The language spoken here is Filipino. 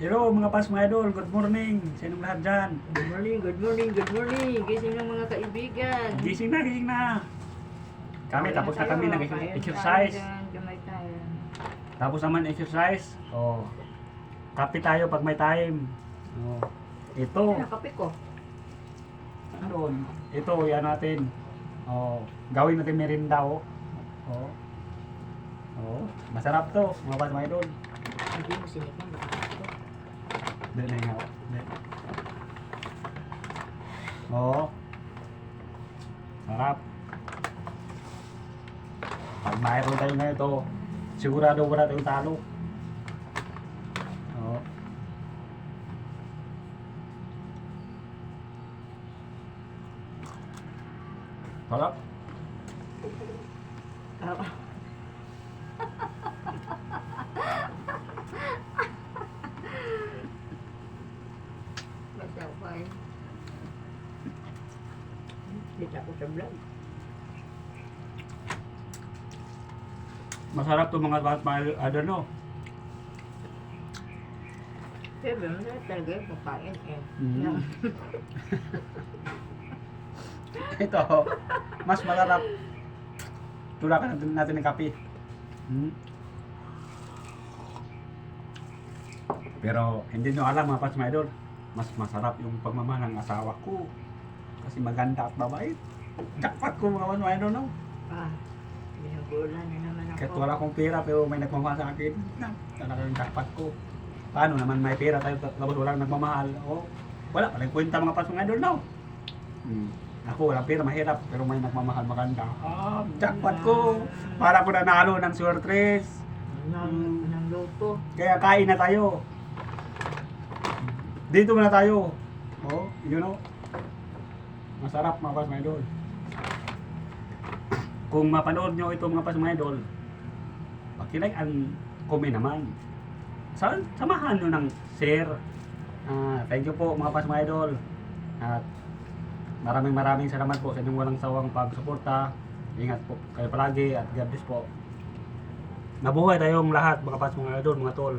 Hello mga pas mga idol, good morning sa inyong lahat dyan. Good morning, good morning, good morning. Gising ng mga kaibigan. Gising na, gising na. Kami, Kain tapos na tayo, kami kain nag-exercise. tayo dyan, gamay tayo. Tapos naman exercise. Oh. Kape tayo pag may time. Oh. Ito, Nakape ko. ano, ito, yan natin. Oh, gawin natin merinda, oh. Oh. Oh, masarap to, mga pas mga idol. Hindi mo sinipan. Dito na yung Oo. Sarap. Pag mayroon tayo na ito, sigurado wala tayong talo. Oo. Sarap. Basta ko ay. Dito ako sa vlog. Masarap to mga no? Siyempre, masarap talaga yung pagkain eh. Mm. Ito, mas masarap. Tulakan natin ng kape. Hmm. Pero hindi nyo alam mga pas mga idol, mas masarap yung pagmamahal ng asawa ko. Kasi maganda at mabait. Jackpot ko mga pas mga idol, no? Binugulan na naman ako. Kahit wala akong pera pero may nagmamahal sa akin, talagang jackpot ko. Paano naman may pera tayo tapos walang nagmamahal? O, wala, walang kwenta mga pas mga idol, no? Hmm. Ako walang pera, mahirap, pero may nagmamahal maganda. Jackpot ko! Para ko nanalo ng Suertres. Ng loto. Kaya kain na tayo. Dito muna tayo. Oh, you know. Masarap mga pas mga idol. Kung mapanood nyo ito mga pas mga idol, pakilike and comment naman. Samahan nyo ng share. Thank you po mga pas mga idol. At maraming salamat po sa inyong walang sawang pagsuporta. Ingat po kayo palagi at God bless po. Nabuhay tayong lahat mga pas mga idol, mga tol.